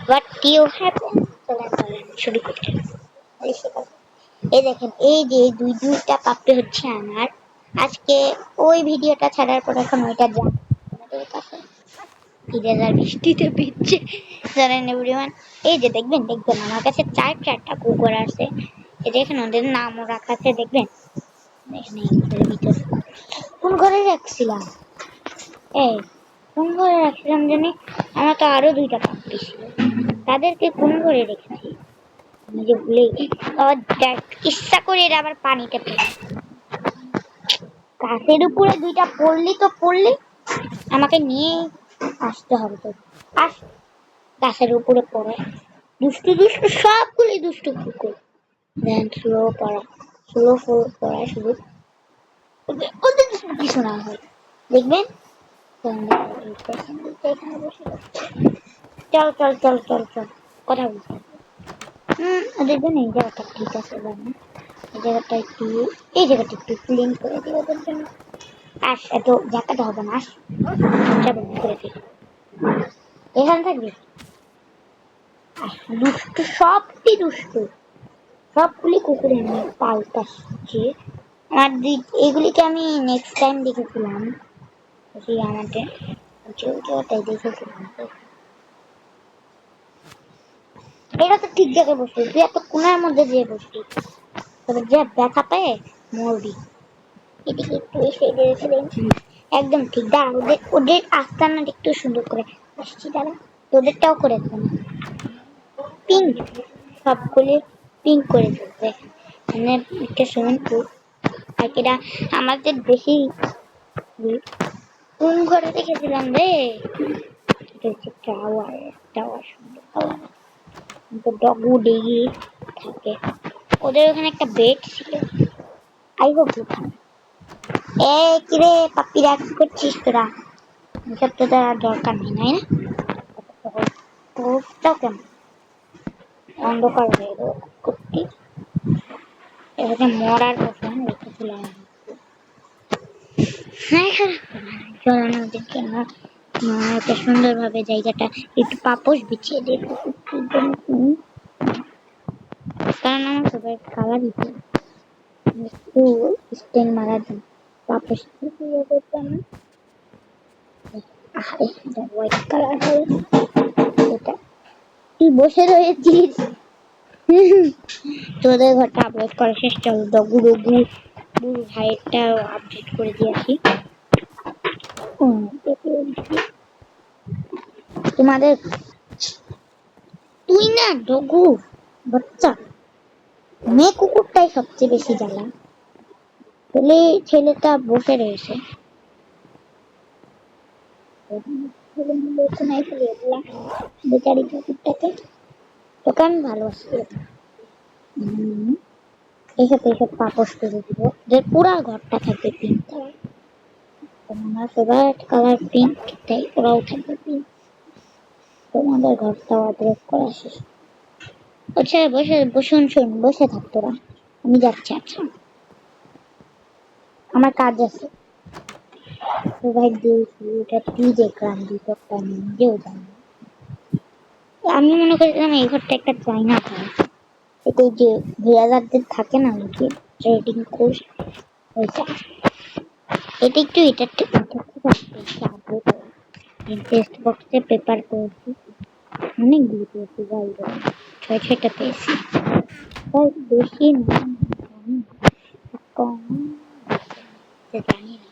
What do you have? চলেন শুরু করতে। এই দেখেন এই যে দুইটা পাপড়ি হচ্ছে আমার। আজকে ওই ভিডিওটা ছাড়ার পর এখন ওইটা যান আমাদের কাছে ঈদের বৃষ্টিতে ভিজছে জানেন এভরিওয়ান। এই যে দেখবেন আমার কাছে চারটা কুকুর আছে। এই দেখেন ওদের নামও রাখা আছে দেখবেন। দেখেন এই ঘরের ভিতরে কোন ঘরে রাখছিলাম? এই কোন ঘরে রাখছিলাম জানি? আমার তো আরো দুইটা পাপড়ি ছিল, তাদেরকে কোন ঘরে রেখেছি নিজে ভুলেই। আবার দেখ ইচ্ছা করে এরা আবার পানিতে ফেলে। গাছের উপরে দুইটা পড়লি আমাকে নিয়ে আসতে হবে তো। আস, গাছের উপরে পড়ে দুষ্টু সবগুলি দুষ্টু কুকুর। দেন স্লো পড়া শুরু ওদের কিছু না হয় দেখবেন। এখানে বসে চল কথা বলছি। ওদের জন্য এই জায়গাটা ঠিক আছে জানো, এই জায়গাটা একটু ক্লিন করে দিই ওদের জন্য। আস এত জায়গাটা হবে না, আস বন্ধ করে দিই, এখানে থাকবি। দুষ্টু দুষ্টু সবগুলি কুকুরে আমি পাল্টাচ্ছি। আর এগুলিকে আমি নেক্সট টাইম দেখেছিলাম সেই আমাদের ওটাই দেখেছিলাম। এটা তো ঠিক জায়গায় বসবি, তুই এত কোনার মধ্যে যেয়ে বসবি তবে যে ব্যথা পেয়ে মরবি। এদিকে একটু এসে রেখে দিন, একদম ঠিক। দাঁড়া ওদের আস্তানাটা একটু সুন্দর করে আসছি, দাঁড়া তোদেরটাও করে দেবো পিঙ্ক, সবগুলি পিঙ্ক করে দেবে মানে একটা সুইমিং পুল। আর কিনা আমাদের বেশি কোন ঘরে রেখেছিলাম রে? টাওয়ার সুন্দর টাওয়ার ডগু ডেগি থাকে। ওদের ওখানে একটা বেড ছিল। আই হোপ এ কিরে পাপ্পিরা কি করছিস তোরা? এসব তো তার দরকার নেই, নাই না? তোরটাও কেমন অন্ধকার হয়ে গেল কুট্টি। এখানে মরার কথা রেখেছিলাম। হ্যাঁ চল আমি ওদেরকে একটা সুন্দরভাবে জায়গাটা একটু পাপোশ বিছিয়ে দেব, কারণ আমার সবাই কালার দিতে একটু স্টেন মারার জন্য পাপোশ হোয়াইট কালার হবে। এটা তুই বসে রয়েছিস তোদের ঘরটা আপলোড করা শেষ, চল ডগু ভাইয়েরটা আপডেট করে দিয়ে আসি। তোমাদের তুই না ডগু বাচ্চা মেয়ে কুকুরটাই সবচেয়ে বেশি জ্বালা। ছেলেটা বসে রয়েছে বেচারি কুকুরটাকে, তোকে আমি ভালোবাসি। এইসব পাপোশ করে দিব, যে পুরা ঘরটা থাকবে পিঙ্ক কালার। আমার ফেভারিট কালার পিঙ্ক, তাই ওরাও থাকবে পিঙ্ক। তোমাদের ঘরটা আপডেট করা শেষ। আচ্ছা শোন বসে থাক তোরা, আমি যাচ্ছি। আচ্ছা আমার কাজ আছে। ভাই এটা তুই দেখলাম দুটোটা নিজেও জানি। আমি মনে করেছিলাম এই ঘরটা একটা চাইনা ঘর, এটা যে ভেড়াদারদের থাকে না নাকি ট্রেডিং কোর্স, এটা একটু টেস্ট বক্সে পেপার করেছি, অনেকগুলো পেয়েছি যাই ছয়টা পেয়েছি, তাই বেশি না কম জানি না।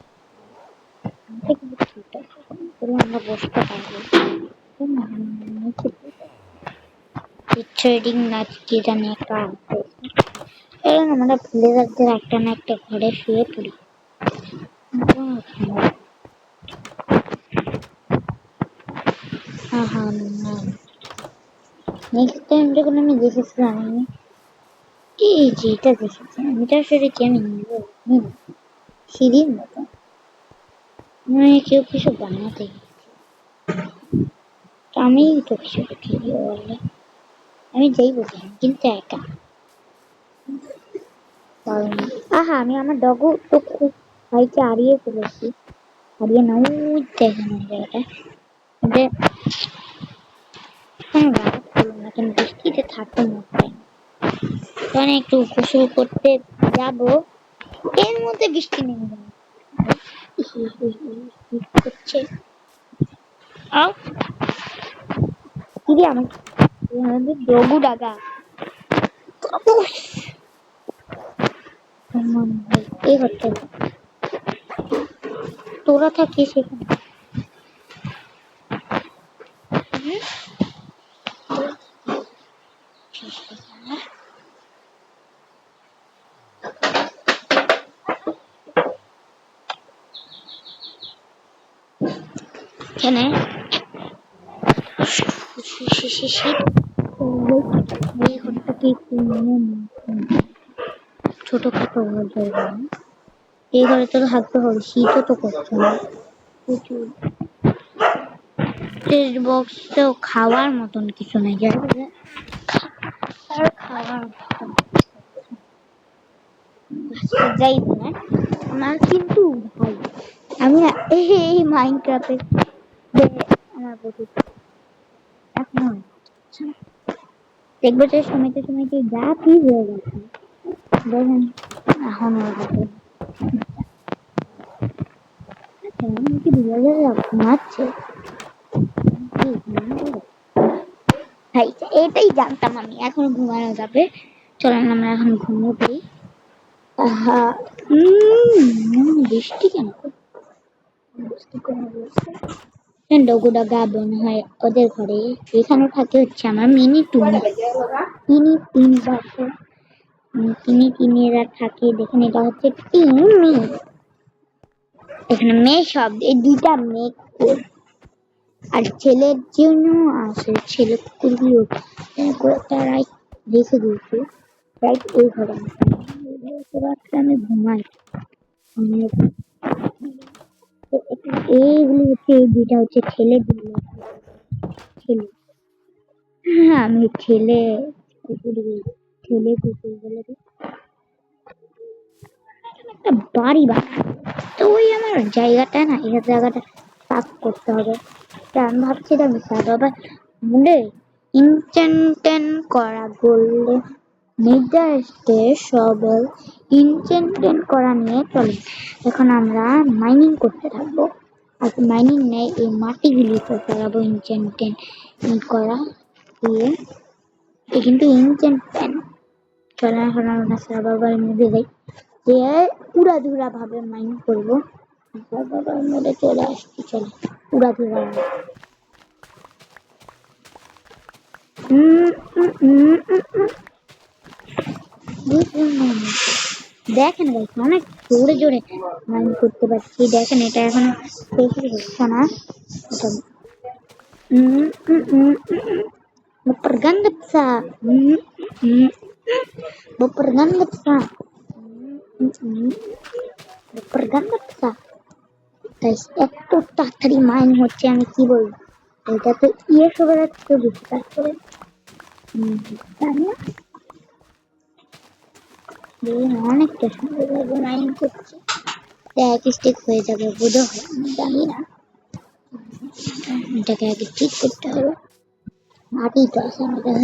আমরা বসতে পারবো ট্রেডিং না কি জানি একটা আমরা ভেড়াদারদের একটা না একটা ঘরে শুয়ে পড়ি। নেক্সট টাইম যখন আমি দেখেছিলাম আমি এই যে এটা দেখেছিলাম, এটা আসলে কি আমি সিঁড়ির মতো কেউ কিছু বানাতে, আমি তো কিছু দেখিয়ে বললে আমি যাই বললাম কিন্তু একা। আহা আমি আমার ডগু তো খুব ভাইকে হারিয়ে ফেলেছি, হারিয়ে নাও দেখেন জায়গাটা এখন বৃষ্টিতে থাকতে মন চায় না। তখন একটু গোসল করতে যাব, এর মধ্যে বৃষ্টি নেমে গেল। হচ্ছে আমাদের ডগু ডাগা এই হচ্ছে তোরা থাকিস সেখানে। এখানে ছোটখাটো জায়গা, এই ঘরে তো থাকতে হবে, শীতও তো করছে না প্রচুর। বক্স তো খাওয়ার মতন কিছু নেই, আর খাওয়ার মতন যাই না আমার। কিন্তু ভাই আমি এই মাইনক্রাফটে আমার প্রতি এখনো এক বছরের সময়তে সময়তে যা কি হয়ে গেছে দেখেন এখন কি ঘুমাচ্ছে। ভাই এটাই জানতাম আমি, এখন ঘুমানো যাবে। চলেন আমরা এখন ঘুমিয়ে পড়ি। বৃষ্টি কেন ডগুডা গা মনে হয় ওদের ঘরে। এখানে থাকে হচ্ছে আমার মিনি টুনি, তিনি 3 বছর তিনিরা থাকে। দেখেন এটা হচ্ছে টিনি, এখানে মেয়ে সব এই 2টা মেয়ে আর ছেলের জন্য আছে ছেলে কুকুরগুলো তারাই রেখে দিয়েছে রাইট এই ঘরে। আমি ঘুমাই এইগুলি হচ্ছে, এই 2টা হচ্ছে ছেলে ছেলে। হ্যাঁ আমি ছেলে কুকুর বলে দিই। একটা বাড়ি বানাবো, তো ওই আমার জায়গাটা না, এই জায়গাটা সাফ করতে হবে। আমি ভাবছিলাম আবার বলে ইনচেন্টেন করা বললে নির্দেশে সবল ইনচেন্টেন করা নিয়ে চলে। এখন আমরা মাইনিং করতে থাকবো, আর মাইনিং নেই এই মাটিগুলি করতে পারবো ইনচেন্টেন করা দিয়ে। কিন্তু ইনচেন্টেন চলে। এখন আমরা সার্ভাইভাল মোডে যাই, যে পুরাধুরা ভাবে মাইন করবো। সার্ভাইভাল মোডে চলে আসছি, চলে পুরাধুরা। দেখেন ভাই অনেক জোরে জোরে মাইন করতে পারছি। দেখেন এটা এখন বেশি হচ্ছে না। Propaganda psa, propaganda psa, propaganda psa। এত তাড়াতাড়ি মাইন হচ্ছে আমি কি বলবো, এটা তো ইয়ে সবার একটু বিশ্বাস করে জানি না। অনেকটা সুন্দর মাইন করছে, এক স্টিক হয়ে যাবে বোধ হয়, জানি না। এটাকে আগে ঠিক করতে হবে, মাটি তো আছে আমাদের।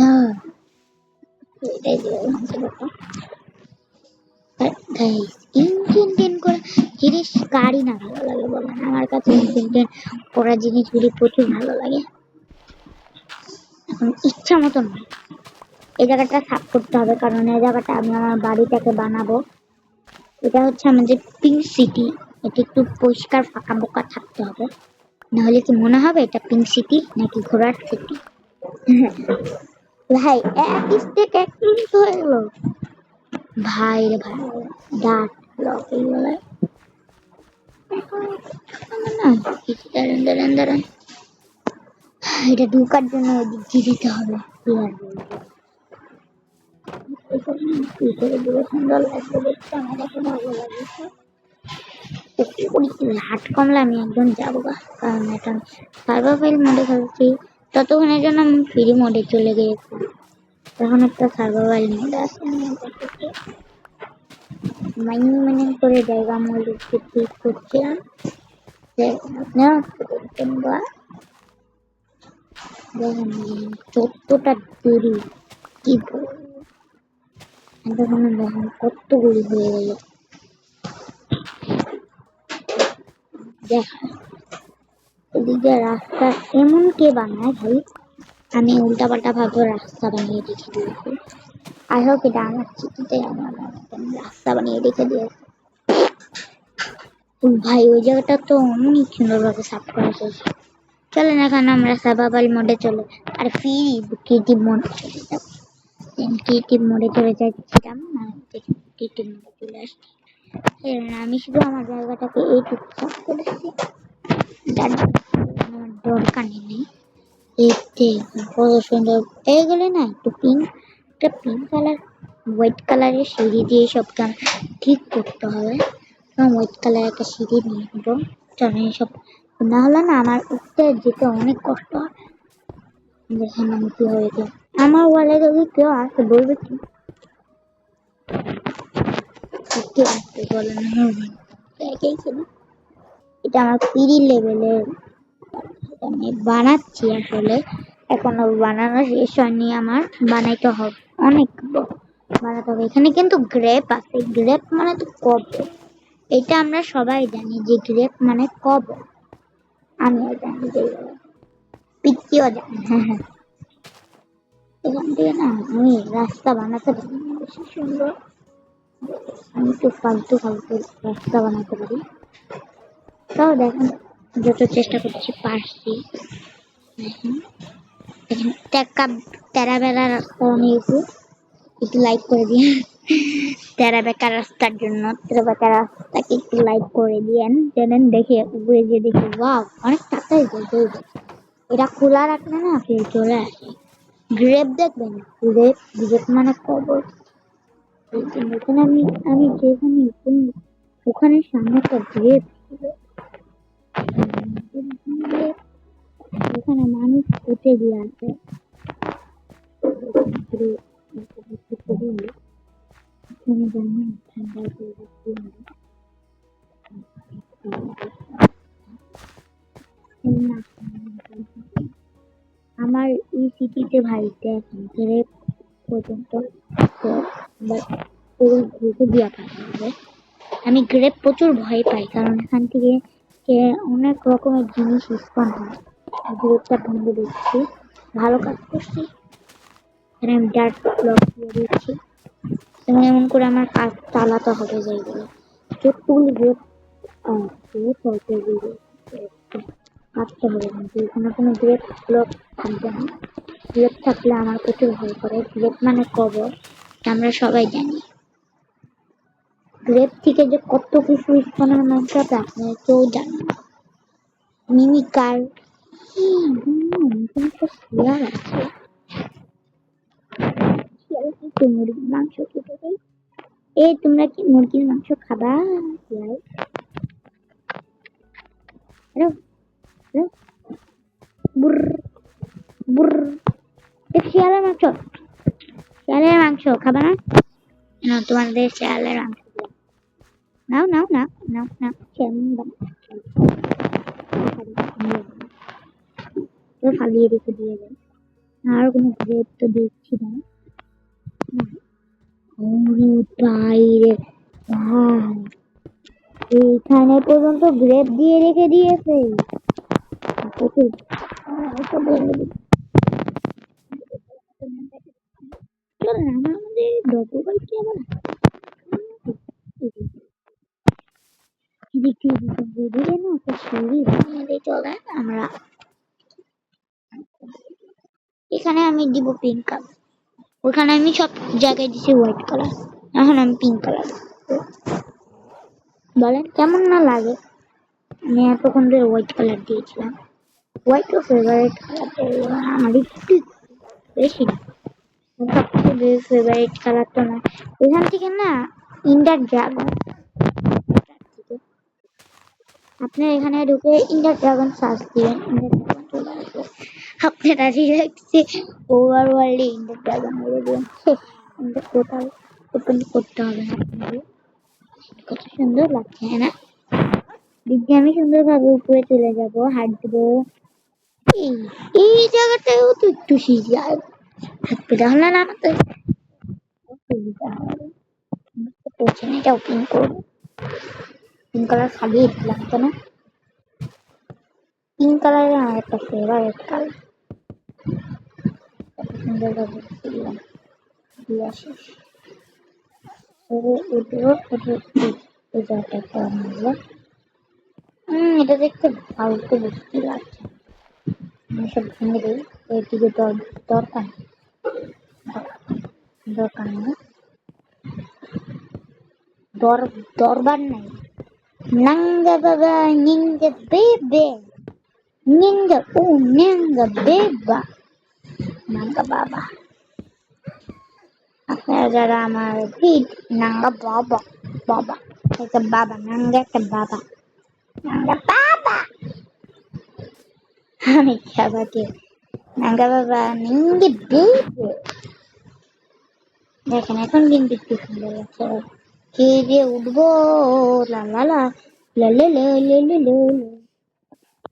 এটাই ইনচেন্টেন করা জিনিস কারই না ভালো লাগে বলেন, আমার কাছে ইনচেন্টেন করা জিনিসগুলি প্রচুর ভালো লাগে। এখন ইচ্ছা মতন এই জায়গাটা সাফ করতে হবে, কারণ এই জায়গাটা আমি আমার বাড়িটাকে বানাবো। এটা হচ্ছে আমাদের পিঙ্ক সিটি, এটা একটু পরিষ্কার ফাঁকা বোকা থাকতে হবে, নাহলে কি মনে হবে এটা পিঙ্ক সিটি নাকি ঘোড়ার সিটি। ভাই এক স্টেক এক মিনিট হয়ে গেল ভাই রে ভাই, ডাট ব্লক এইগুলো না। দাঁড়ান এটা ঢুকার জন্য ওই দিক দিয়ে দিতে হবে। সুন্দর লাগবে দেখতে, আমার কাছে ভালো লাগে। হাট কমলে আমি একদম যাবো গা, কারণ এটা সার্ভাইভাল মোডে খেলছি। ততক্ষণের জন্য আমি ফ্রি মোডে চলে গিয়েছি, এখন একটা সার্ভাইভাল মোড আছে। মাইনিং করে জায়গা মূল্য ঠিক করছিলাম। দেখেন যতটা দেরি কি বলবো, দেখুন দেখেন কতগুলি হয়ে গেল। দেখা এদিকে রাস্তা এমন কে বানায় ভাই, আমি উল্টাপাল্টা ভাবে রাস্তা বানিয়ে রেখে দিয়েছি। আই হোপ এটা আমার চিঠিতে আমার রাস্তা বানিয়ে রেখে দিয়েছে। ভাই ওই জায়গাটা তো অনেক সুন্দরভাবে সাফ করা হয়েছে। চলেন এখন আমরা সার্ভাইভাল মোডে চলে, আর ফির ক্রিয়েটিভ মোডে চলে যাব। ক্রিয়েটিভ মোডে চলে যাচ্ছিলাম না, ক্রিয়েটিভ মোডে চলে আসছি। আমি শুধু আমার জায়গাটাকে এইটুকু সাফ করেছি, আমার দরকার নেই। দেখতে কত সুন্দর এইগুলো না, একটু পিঙ্ক, একটা পিঙ্ক কালার হোয়াইট কালারের সিঁড়ি দিয়ে সবকে ঠিক করতে হবে। হোয়াইট কালার একটা সিঁড়ি নিয়ে নেবো, চলেন সব না হলে না আমার উঠতে যেতে অনেক কষ্ট হয়। দেখেন আমি কিভাবে দিই, আমার ওয়ালে যদি কেউ আসে বলবে কি কে আসতে বলে না, একাই ছিল। এটা আমার পিড়ি লেভেলের আমি বানাচ্ছি আসলে, এখনো বানানো শেষ হয়নি আমার, বানাইতে হবে অনেক বানাতে হবে। এখানে কিন্তু গ্রেপ আছে, গ্রেপ মানে তো কবর, এটা আমরা সবাই জানি যে গ্রেপ মানে কবর। আমিও জানি যে পিচ্চিও জানি। হ্যাঁ হ্যাঁ, এখান থেকে না আমি রাস্তা বানাতে পারি না বেশি সুন্দর, আমি তো ফালতু ফালতু রাস্তা বানাতে পারি। তাও দেখেন যত চেষ্টা করছি পারছি। তেরা বেড়া রাস্তা বানিয়েছি, একটু লাইক করে দিয়ে তেরা বেকার রাস্তার জন্য তেরা বেকার রাস্তাকে একটু লাইক করে দিয়েন, জানেন দেখে উপরে গিয়ে দেখি ওয়াও অনেক টাকাই বলতে। এটা খোলা রাখলে না ফিরে চলে আসে। গ্রেপ দেখবেন, গ্রেপ গ্রেপ মানে কবর। এখানে আমি আমি যেখানে ওখানে সামনে একটা গ্রেপ ছিল, এখানে মানুষ উঠে দিয়ে আছে। আমার এই সিটিতে ভাই দেখেন গ্রেপ পর্যন্ত দিয়া থাকা হবে। আমি গ্রেপ প্রচুর ভয় পাই, কারণ এখান থেকে অনেক রকমের জিনিস স্পন হয়। গ্রেপটা ভেঙে দিচ্ছি, ভালো কাজ করছি। এখানে আমি ডার্ক ব্লক দিয়ে দিচ্ছি এবং এমন করে আমার কাজ চালাতে হবে যেগুলো যতগুলি গ্রেপ কাটতে হবে, কিন্তু এখানে কোনো গ্রেপ ব্লক থাকবে না। গ্রেপ থাকলে আমার প্রচুর ভয় করে, গ্রেপ মানে কবর, আমরা সবাই জানি। গ্রেপ থেকে যে কত কিছু স্পনের মধ্যে আছে আপনারা কেউ জানেন না। মিমিকার একটা শিয়াল আছে, শিয়াল কিন্তু মুরগির মাংস খেতে দেয়। এই তোমরা কি মুরগির মাংস খাবা? শিয়াল বুর বুর, শিয়ালের মাংস, শিয়ালের মাংস খাবা না? না তোমাদের শিয়ালের মাংস নাও নাও নাও নাও নাও, ফালিয়ে রেখে দিয়ে যায়। আর কোনো গ্রেপ তো দেখছি না। বাইরে এইখানে পর্যন্ত গ্রেপ দিয়ে রেখে দিয়েছে। আমাদের ডকুমেন্ট কি আবার আমরা এখানে আমি দিব পিঙ্ক কালার, ওখানে আমি সব জায়গায় দিচ্ছি হোয়াইট কালার, এখন আমি পিঙ্ক কালার। বলেন কেমন না লাগে? আমি এতক্ষণ ধরে হোয়াইট কালার দিয়েছিলাম, হোয়াইট তো ফেভারিট কালার আমার, একটু বেশি না, সবচেয়ে ফেভারিট কালার তো না। এখান থেকে না ইন্ডার ড্রাগন, আপনার এখানে ঢুকে ইন্ডার ড্রাগন সার্চ দিবেন, ইন্ডার ড্রাগন চলে আসবে। আপনারা ডিরেক্টলি ওভারওয়ার্ল্ডে ইন্ডার ড্রাগন বলে দিবেন, টোটাল ওপেন করতে হবে না আপনাদের। কত সুন্দর লাগছে হ্যাঁ না? দিদি আমি সুন্দরভাবে উপরে চলে যাব, হাত দেবো, এই এই জায়গাটাও তো একটু সিজি আর থাকবে তাহলে না আমাদের পেছনে এটা ওপেন করবো পিঙ্ক কালার খালি লাগতো না পিঙ্ক কালারের আমার একটা ফেভারিট কালার সুন্দর ভাবে দিলাম দিয়ে আসিস উঠবো উঠে এই জায়গাটা করা হলো এটা দেখতে ফালতু বুঝতে লাগছে আমি সব ভেঙে দিই এদিকে দরকার দরকার নেই দরবার নাই নাঙ্গা বাবা নিঙ্গা বেবে নিঙ্গা ও নিঙ্গা বেবা নাঙ্গা বাবা আপনারা যারা আমার ভিড নাঙ্গা বাবা বাবা একটা বাবা নাঙ্গা একটা বাবা নাঙ্গা বাবা আমি খাবাকে নাঙ্গা বাবা নিঙ্গি বেবে দেখেন এখন কিন্তু একটু সুন্দর লাগছে কে দিয়ে উঠবো লা লা লা লা লা লা লা লা লা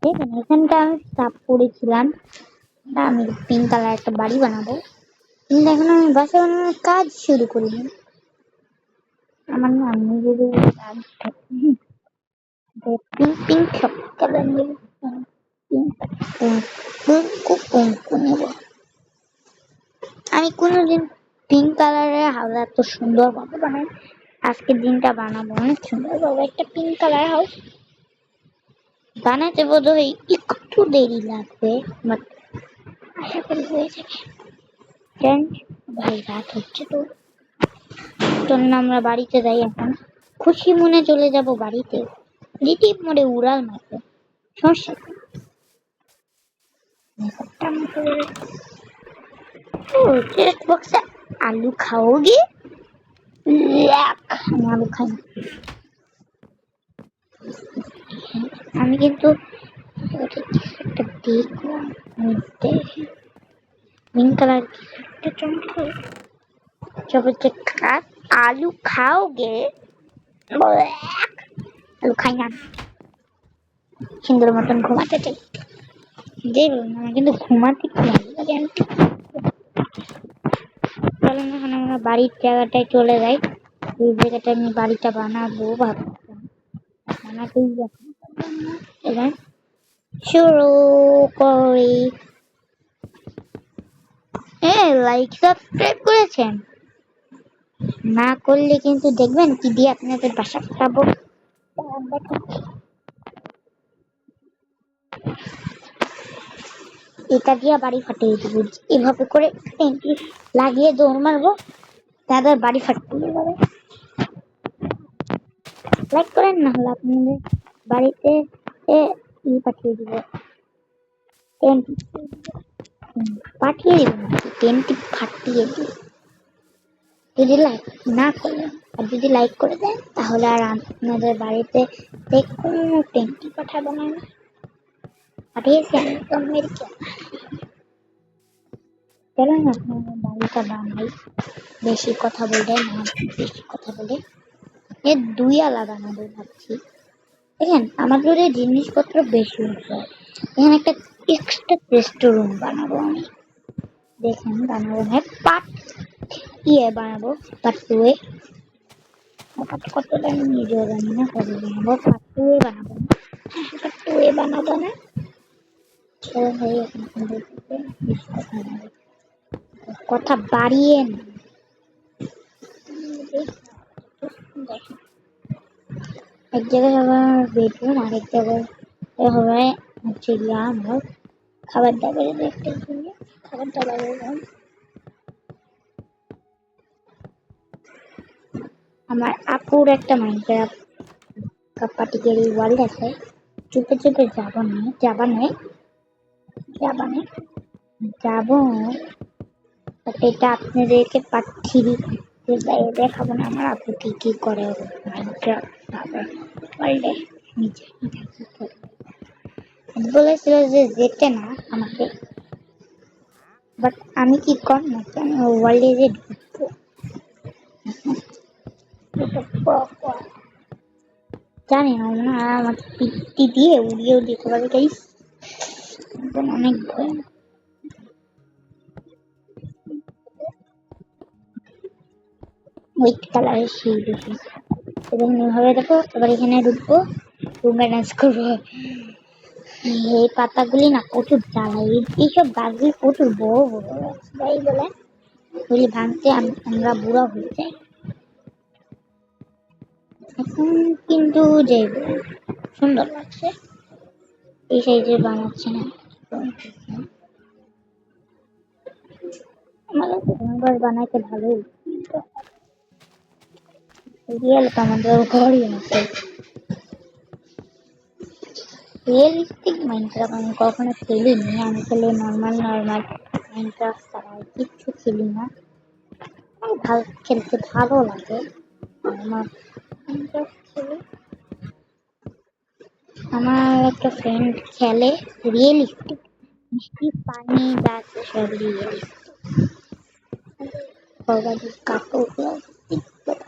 দেখেন এখানটা আমি সাফ করেছিলাম আমি পিঙ্ক কালার একটা বাড়ি বানাবো কিন্তু এখন আমি বাসা বানানোর কাজ শুরু করিনি আমার না নিজের কাজ পিঙ্ক পিঙ্ক সব কালার নেব নেব আমি কোনোদিন পিঙ্ক কালারের হাওড়া এত সুন্দর ভাবে বানাই আজকের দিনটা বানাবো অনেক সুন্দর ভাবে একটা পিঙ্ক কালার হাউস বানাতে বোধ হয় একটু দেরি লাগবে বাট আশা করি হয়ে যাবে ভাই রাত হচ্ছে তো চলুন আমরা বাড়িতে যাই এখন খুশি মনে চলে যাব বাড়িতে রিটিপ মোড়ে উড়াল মারবে সমস্যা টেস্ট বক্সে আলু খাওগে আমি আলু খাই আমি কিন্তু একটা দেখলাম পিঙ্ক কালার একটা চমৎকার চলছে আলু খাওগে আলু খাই না সুন্দর মতন ঘুমাতে চাই যে বলুন আমার কিন্তু ঘুমাতে খুব ভালো লাগে চলুন এখন আমরা বাড়ির জায়গাটায় চলে যাই এই জায়গাটা আমি বাড়িটা বানাবো ভাবছিলাম বানাতেই এবার শুরু করি লাইক সাবস্ক্রাইব করেছেন না করলে কিন্তু দেখবেন কি দিয়ে আপনাদের বাসা খাবো এটা দিয়ে বাড়ি ফাটিয়ে দিব এভাবে করে লাগিয়ে দৌড় মারবো তাদের বাড়ি ফাটিয়ে যাবে লাইক করেন না হলে আপনাদের বাড়িতে পাঠিয়ে দিব পাঠিয়ে দিব টেনটি ফাটিয়ে দিব যদি লাইক না করেন আর যদি লাইক করে দেন তাহলে আর আপনাদের বাড়িতে কোনো টেনটি পাঠাবো না পাঠিয়েছি আমি তো আমেরিকা চলেন আপনাদের বাড়িটা বানাই বেশি কথা বললে না বেশি কথা বলে এর দুই আলাদা বানাবো ভাবছি দেখেন আমাদের জিনিসপত্র বেশি হচ্ছে এখানে একটা এক্সট্রা রেস্টুরেন্ট বানাবো আমি দেখেন বানাবো পার্ট বানাবো পার্ট টু এ কতটা আমি নিজেও জানি না কবে বানাবো পার্ট টু এ বানাবো পার্ট টু এ বানাবো না কথা বাড়িয়ে না এক জায়গায় হবে আমার বেডরুম আর এক জায়গায় হবে হচ্ছে গিয়ে আমার খাবার দাবারের একটা খাবার দাবারের রুম আমার আপুর একটা মাইনক্রাফট পার্টিকেল ওয়ার্ল্ড আছে চুপে চুপে যাবো এটা আপনাদেরকে পাঠিয়ে দেখাবো না আমার আপু কি করে মাইনক্রাফট ওয়ার্ল্ডে নিচে বলেছিল যে যেতে না আমাকে বাট আমি কি কর না আমি ওয়ার্ল্ডে যে ঢুকবো জানি না আমার পিটি দিয়ে উড়িয়ে উড়িয়ে খাবার গাইস অনেক ভয়। হোয়াইট কালারের সেই দেখি এবং এভাবে দেখো এবার এখানে ঢুকবো, রুমে ডান্স করবো। এই পাতাগুলি না প্রচুর জ্বালায়, এইসব গাছগুলি প্রচুর বড় বড়, তাই বলে ওগুলি ভাঙতে আমরা বুড়া হয়ে যাই। এখন কিন্তু যে সুন্দর লাগছে, এই সাইজের বানাচ্ছে না। আমাদের ঘর বানাইতে ভালোই, রিয়েল তো আমাদের ঘরই আছে। রিয়েলিস্টিক মাইনক্রাফট আমি কখনো খেলিনি, আমি খেলি নর্মাল মাইনক্রাফট ছাড়া আর কিচ্ছু খেলি না। আমার ভালো খেলতে ভালো লাগে। আমার মাইনক্রাফট খেলি, আমার একটা ফ্রেন্ড খেলে রিয়েলিস্টিক, মিষ্টি পানি যা আছে সব রিয়েলিস্টিক। সবাই কাটো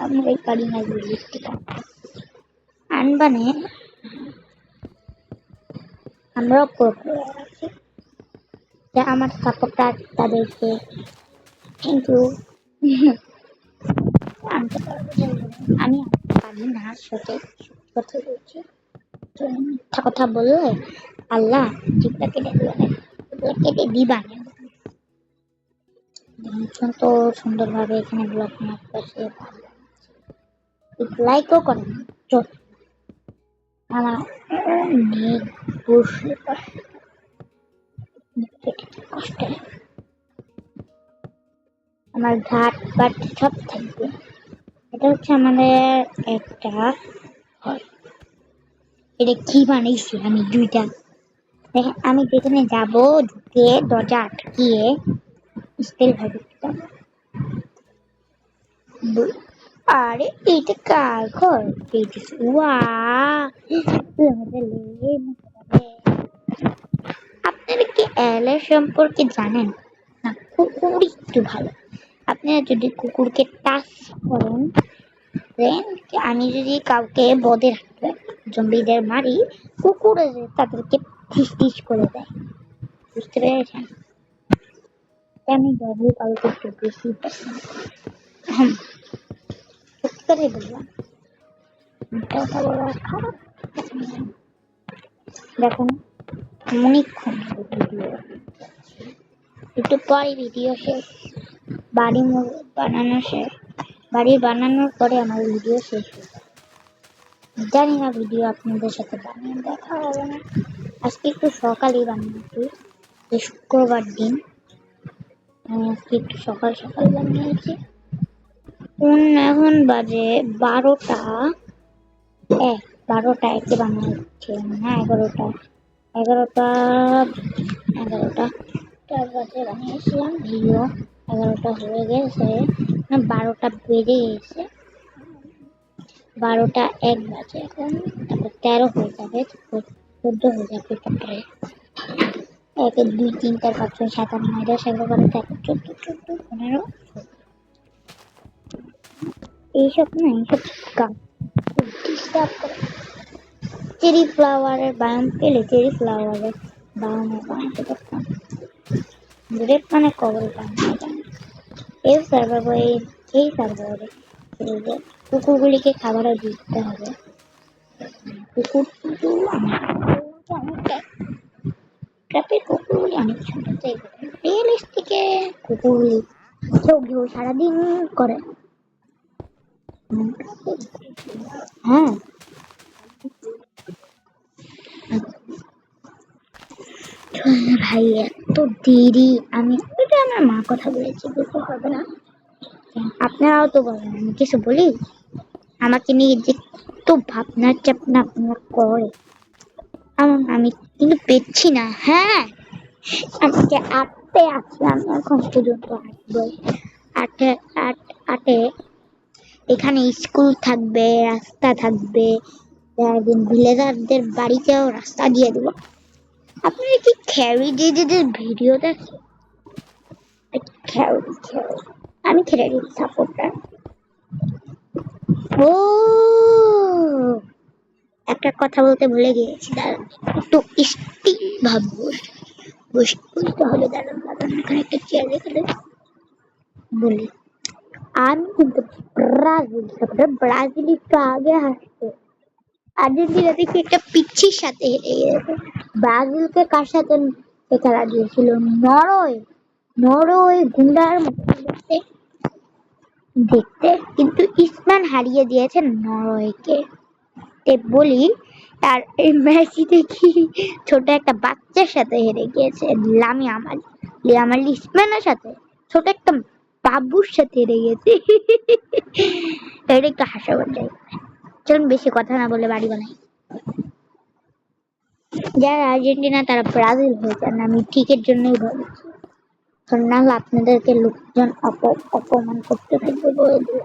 আমরাই পারি না রিয়েলিস্টিক আনবানে, আমরাও করবো আছি। আমার সাপোর্টার তাদেরকে থ্যাংক ইউ। আনতে পারবো, আমি আনতে পারি না, সঠিক কথা বলছি। মিথ্যা কথা বললে আল্লাহ জিপটা কেটে দিবে, কেটে দিবা না। তো সুন্দরভাবে এখানে ব্লক মার্ক করছে, লাইকও করেন আমার নেট বসে কষ্ট, আমার ঘাট বাট সব থাকবে। এটা হচ্ছে আমাদের একটা ঘর। এটা কি বানাইছি আমি দুইটা, দেখেন আমি যেখানে যাব ঢুকে দরজা আটকিয়ে স্টিল ভাবে আরে এইটা কার ঘর? ওয়া আপনারা কি এলের সম্পর্কে জানেন না? কুকুর একটু ভালো, আপনারা যদি কুকুরকে টাচ করেন, আমি যদি কাউকে বধে রাখতে জম্বিদের মারি, কুকুরে তাদেরকে ঠিস ঠিস করে দেয়, বুঝতে পেরেছেন? আমি ডগি কাউকে একটু বেশি পছন্দ, সত্যি কথাই বললাম, কথা বলা খারাপ। দেখুন অনেকক্ষণ ভিডিও, একটু পরে ভিডিও শেষ, বাড়ি বানানো শেষ, বাড়ি বানানোর পরে আমার ভিডিও শেষ হয়ে যায়। জানি না ভিডিও আপনাদের সাথে বানিয়ে দেখা হবে না। আজকে একটু সকালেই বানিয়েছি, শুক্রবার দিন, আমি আজকে একটু সকাল সকাল বানিয়েছি। এখন বাজে 12টা একে বানাচ্ছি, হ্যাঁ 11টা বাজে বানিয়েছিলাম ভিডিও, 11টা হয়ে গেছে না, 12টা বেজে গেছে, 12টা 1 বাজে এখন, তারপর 13 হয়ে যাবে, 14 হয়ে যাবে, তারপরে 1 2 3 4 5 6 7 8 9 10 11 12 13 14 14 15 এইসব না, এইসব কাজ ডিস্টার্ব করে। চেরি ফ্লাওয়ারের বায়াম পেলে চেরি ফ্লাওয়ারের বায়ামে বানাতে পারতাম, গ্রেপ মানে কবর বানানো জানি। এই সার্ভারে কুকুরগুলিকে খাবারও দিতে হবে। কুকুর কিন্তু কুকুরগুলি অনেক সুন্দর, রিয়েলিস্টিকে কুকুরগুলি কেউ সারাদিন করে। হ্যাঁ ভাই এত দেরি, আমি ওইটা আমার মা কথা বলেছি, বুঝতে হবে না, আপনারাও তো বলেন আমি কিছু বলি, আমাকে নিয়ে যে তো ভাবনা চাপনা আপনারা করে, আমি কিন্তু পেচ্ছি না। হ্যাঁ আজকে 8টে আছে, আমি এখন পর্যন্ত আসবো 8 8 এখানে স্কুল থাকবে, রাস্তা থাকবে, একদিন ভিলেজারদের বাড়িতেও রাস্তা দিয়ে দেবো। আপনারা কি খ্যারি দিদিদের ভিডিও দেখেন? আমি খ্যারি সাপোর্টার। ও একটা কথা বলতে ভুলে গিয়েছি, একটু স্টিক ভাববো, বসতে হবে। দাঁড়ান দাঁড়ান, এখানে একটা চেয়ার রেখে দেয় বলি। আমি কিন্তু ব্রাজিল সাপোর্টার, ব্রাজিল একটু আগে আসছে। আর্জেন্টিনা থেকে একটা পিচ্ছির সাথে হেরে গেছে। ব্রাজিলকে কার সাথে খেলা দিয়েছিল? নরওয়ে। নরওয়ে গুন্ডার মতো দেখতে দেখতে, কিন্তু ইসমান হারিয়ে দিয়েছে নরওয়েকে। বলি আর এই মেসি দেখি ছোট একটা বাচ্চার সাথে হেরে গিয়েছে। লামি ইসমানের সাথে ছোট একটা বাবুর সাথে হেরে গেছে। এটা একটু হাসাবার জায়গা। চলুন বেশি কথা না বলে বাড়ি বানাই। যারা আর্জেন্টিনা তারা ব্রাজিল হয়ে যান, আমি ঠিকের জন্যই বলেছি। না আপনাদেরকে লোকজন অপমান করতে থাকবে বলে দিল।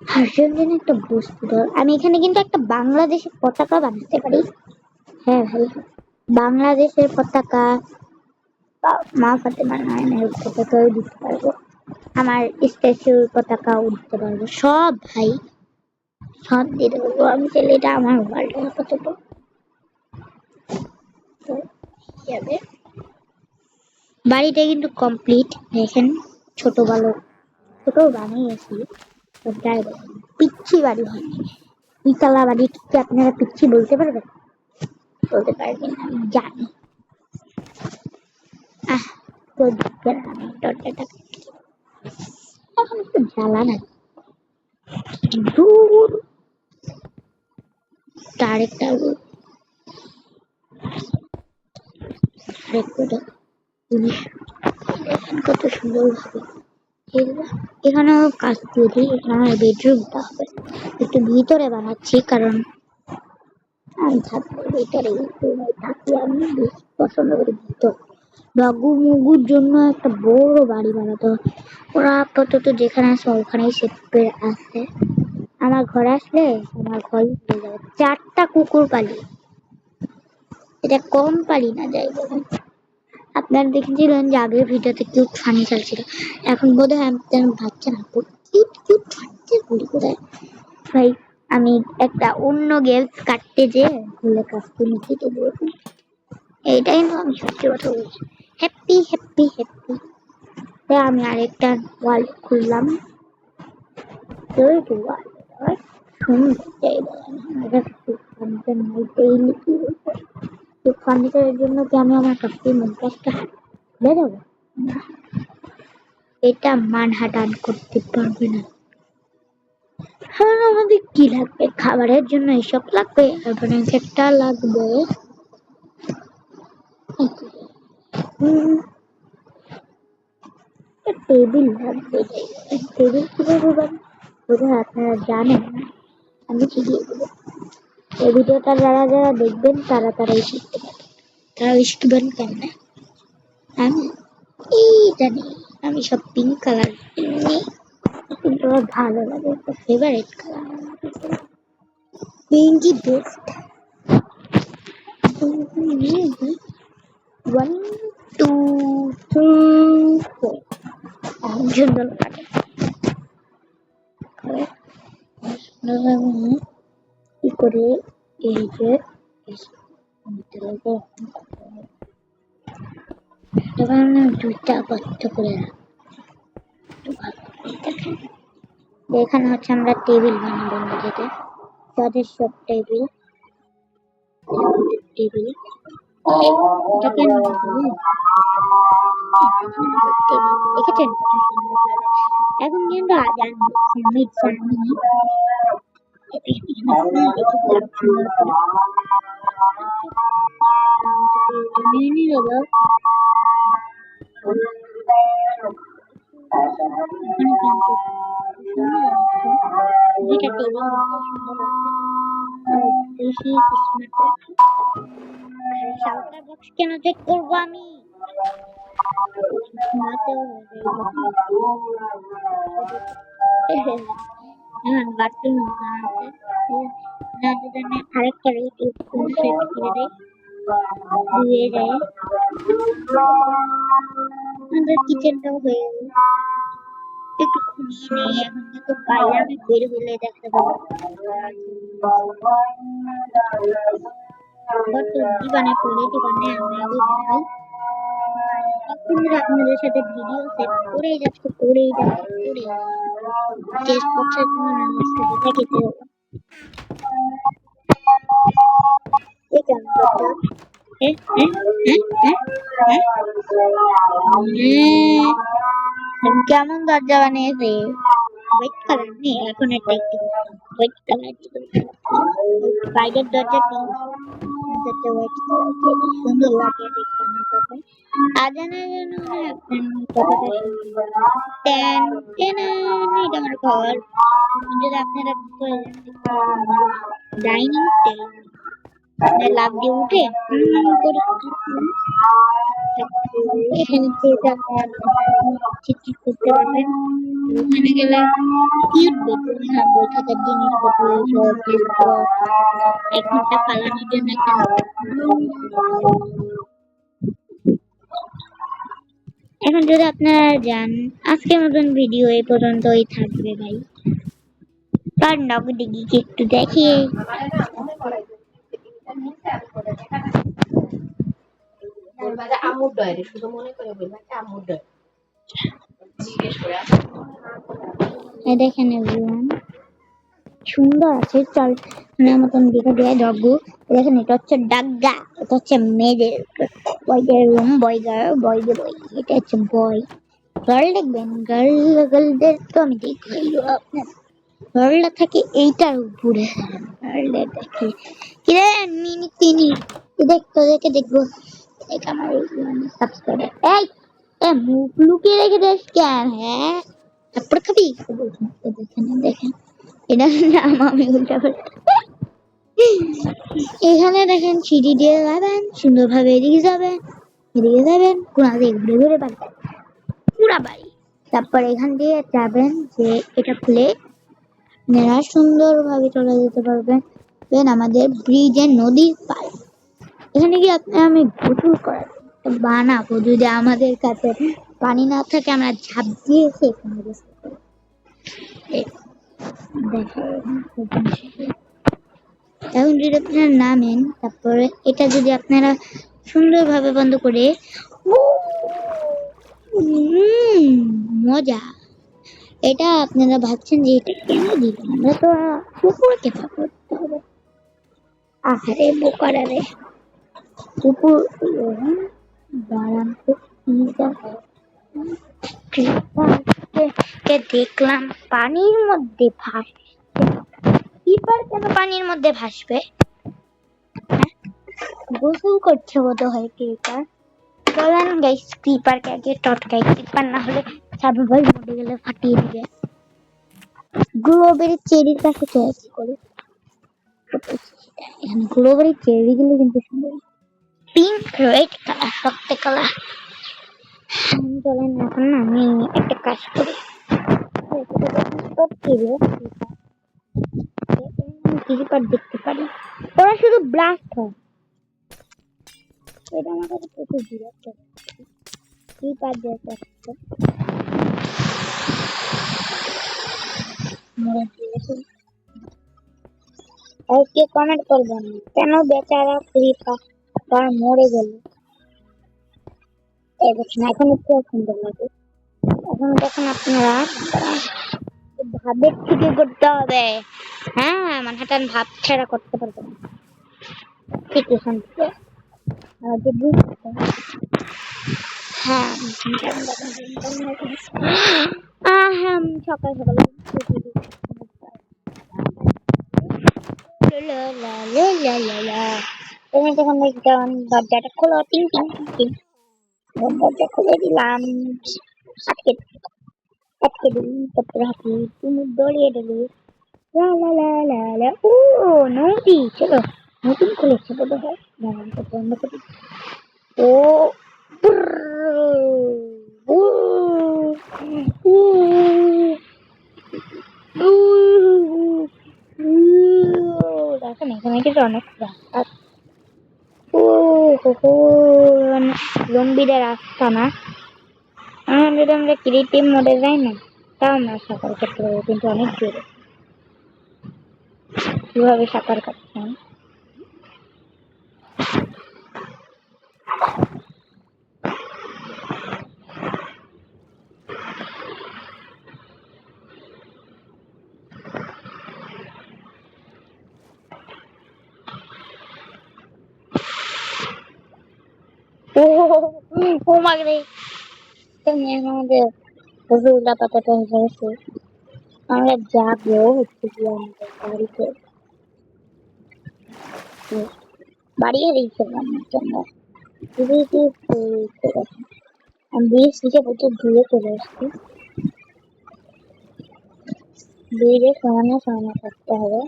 আর্জেন্টিনা একটা বস্তু ধর, আমি এখানে কিন্তু একটা বাংলাদেশের পতাকা বানাতে পারি। হ্যাঁ ভাই, বাংলাদেশের পতাকা, মা ফাতেমা নায়নের পতাকাও দিতে পারবো, আমার স্ট্যাচুর পতাকা উঠতে পারবো, সব ভাই সব দিতে পারবো আমি চাইলে। এটা আমার ওয়ার্ল্ড আপাতত যাবে। বাড়িটা কিন্তু কমপ্লিট দেখেন, ছোট বানিয়েছি। পিচ্ছি বাড়ি হয়নি, ইতালা বাড়ি কি আপনারা পিচ্ছি বলতে পারবেন? বলতে পারবেন, আমি জানি। তো আমি দরজাটা এখন একটু জ্বালা না দূর আরেকটা কত সুন্দর ভাবে এখানেও কাজ দিয়ে দিই। এখানে বেডরুমটা হবে একটু ভিতরে বানাচ্ছি, কারণ আমি থাকবো ভিতরে, থাকি আমি বেশি পছন্দ করি ভিতর। রঘু মুগুর জন্য একটা বড় বাড়ি বানাতো, ওরা আপাতত যেখানে আছে ওখানেই সেট আছে। আমার ঘরে আসলে আমার ঘরই হয়ে যাবে। 4টা কুকুর পালি, এটা কম পালি না যাই বলেন। আপনারা দেখেছিলেন যে আগের ভিডিওতে কিউট ফানি চলছিল, এখন বোধ হয় আমি ভাবছি না কিউট ফানি গুলি কোথায় ভাই। আমি একটা অন্য গেমস কাটতে যে ভুলে কাজটি কেটে দিয়েছি, এইটা কিন্তু আমি সত্যি কথা বলছি। Happy happy happy. আমি আরেকটা ওয়াল খুললাম, ফার্নিচারের জন্য কি আমি আমার কাছে মনটাকে খুলে দেবো? এটা মানহাটান করতে পারবে না। হ্যাঁ, আমাদের কি লাগবে? খাবারের জন্য এসব লাগবে, একটা লাগবে টেবিল লাগবে। টেবিল কিভাবে বোধহয় আপনারা জানেন না, আমি শিখিয়ে দেবো। এই ভিডিওটা যারা যারা দেখবেন তারা তারাই শিখতে পারবে। তারা শিখবেন কেন? আমি এই জানি আমি সব পিঙ্ক কালার কিনি, কিন্তু আমার ভালো লাগে, একটা ফেভারিট কালার পিঙ্কই বেস্ট। 1 2 3 4 সুন্দর কাটে কি করে এই যে দুইটা বদ্ধ করে এখানে হচ্ছে আমরা টেবিল বানাবো নিজেদের, তাদের সব টেবিল টেবিল দেখেছেন। এখন কিন্তু আজান হচ্ছে, আমি জানি দুইটা টেবিল বেশি সাউন্ড বক্স কেন চেক করবো আমি? আরেকটা ইউটিউব সেট করে দেয় দিয়ে দেয়, আমাদের কিচেনটাও হয়ে গেল। একটু খুঁজিয়ে নেই, এখন কিন্তু বাইরে আমি বের হলে দেখতে পাবো। बहुत জীবনে পড়ে জীবনে আমরা আগে যাই এখন আপনাদের সাথে ভিডিও সেট করেই যাচ্ছে টেস্ট বক্সের জন্য আমার সাথে থাকে তো এই কেমন কথা কেমন দরজা বানিয়েছে হোয়াইট কালার নেই এখন একটা একটু হোয়াইট কালার বাইরের দরজাটা হোয়াইট কালার সুন্দর লাগে দেখতে আমার কাছে আজানা যেন কথাটা টেন টেন এটা আমার ঘর যদি আপনারা ডাইনিং টেবিল লাভ দিয়ে উঠে এখানে চিত্র করতে পারবেন ওখানে গেলে কিউট বেডরুম বই থাকার জিনিসপত্র এক ঘন্টা পালানোর জন্য এখন যদি আপনারা যান আজকের মতন ভিডিও এই পর্যন্তই থাকবে ভাই তার নগ দিঘিকে একটু দেখিয়ে দেখেন এভরিওয়ান সুন্দর আছে চল মতন দেখে দেয় ডগু দেখেন এটা হচ্ছে ডাগ্গা এটা হচ্ছে মেয়েদের বয়দের রুম বয় এটা হচ্ছে বয় গার্ল দেখবেন গার্লদের তো আমি দেখাই আপনার গার্লটা থাকে এইটার উপরে গার্লদের দেখি কিরে মিনি তিনি তোদেরকে দেখবো আমার সাবস্ক্রাইবার এই মুখ লুকিয়ে রেখে দেখ কেন হ্যাঁ তারপর খাবি দেখেন এটা নাম আমি উল্টা এখানে দেখেন সিঁড়ি দিয়ে যাবেন সুন্দরভাবে এদিকে যাবেন কোনা দিয়ে ঘুরে ঘুরে বাড়ি পুরা বাড়ি তারপর এখান দিয়ে যাবেন যে এটা খুলে আপনারা সুন্দরভাবে চলে যেতে পারবেন আমাদের ব্রিজের নদীর পাড়ে এখানে গিয়ে আমি গোসল করার বানাবো যদি আমাদের কাছে পানি না থাকে আমরা ঝাঁপ দিয়ে এখানে এখন যদি আপনারা নামেন তারপরে এটা যদি আপনারা সুন্দরভাবে বন্ধ করে মজা এটা আপনারা ভাবছেন যে এটা কেন দিবেন আমরা তো কুকুরকে করতে হবে আহারে বোকারা রে কুকুর দাঁড়ান দেখলাম পানির মধ্যে ভাসছে কিপার কেন পানির মধ্যে ভাসবে গোসল করছে বোধ হয় কিপার চলেন গাইস কিপারকে আগে টটকাই কিপার না হলে স্বাভাবিক মরে গেলে ফাটিয়ে দিবে গ্লোবের চেরির কাছে চয়েস করি এখানে গ্লোবের চেরি গুলো কিন্তু সুন্দর পিঙ্ক রেড কালার রক্ত কালার চলেন এখন আমি একটা কাজ করি কিপার দেখতে পারি ওরা শুধু ব্লাস্ট হয় এটা আমার কাছে প্রচুর বিরক্ত কিপার দেখতে কে কমেন্ট করবেন কেন বেচারা ফ্রি ফায়ার মরে গেল এখন একটু সুন্দর লাগে এখন দেখেন আপনারা ভাবের থেকে করতে হবে হ্যাঁ মানহাটান ভাব ছাড়া করতে পারবেন ঠিক এখান থেকে হ্যাঁ সকাল সকাল তুমি যখন দেখতাম দরজাটা খোলো টিং টিং টিং দরজা খুলে দিলাম আটকে দিলাম তারপরে হাতি তুমি দৌড়িয়ে দিলি ও নদী চলো নতুন খুলেছে বোধ হয় বন্ধ করি ও দেখেন এখানে কিন্তু অনেক লম্বিদের রাস্তা না যদি আমরা ক্রিয়েটিভ মোডে যাই না তাও আমরা সাঁতার কাটতে পারবো কিন্তু অনেক জোরে কিভাবে সাঁতার কাটতাম ও ও মাগরে তুমি আমাদের উল্টা পাতাটা হয়ে গেছে। আমরা যাবো হচ্ছে কি আমাদের বাড়িতে, বাড়ি হারিয়েছে আমার জন্য। আমি ব্রিজ থেকে প্রচুর দূরে চলে আসছি। ব্রিজের সামনে সামনে থাকতে হবে।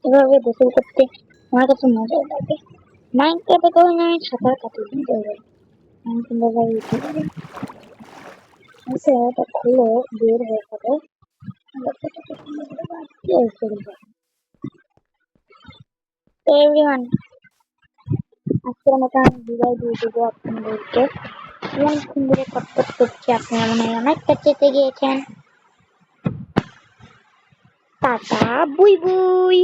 এভাবে গোসল করতে আমার কাছে মজা লাগে। মাইনক্রাফটে তখন আমি সাঁতার কাটি কিন্তু আমি সুন্দরভাবে উঠে যাবে। আচ্ছা এটা খুলে বের হয়ে যাবে। তো এভরিওয়ান, আজকের মতো আমি বিদায় দিয়ে দেবো আপনাদেরকে। অনেকক্ষণ ধরে কটকট করছি, আপনারা মনে হয় অনেকটা চেতে গিয়েছেন। টাটা বুই বুই।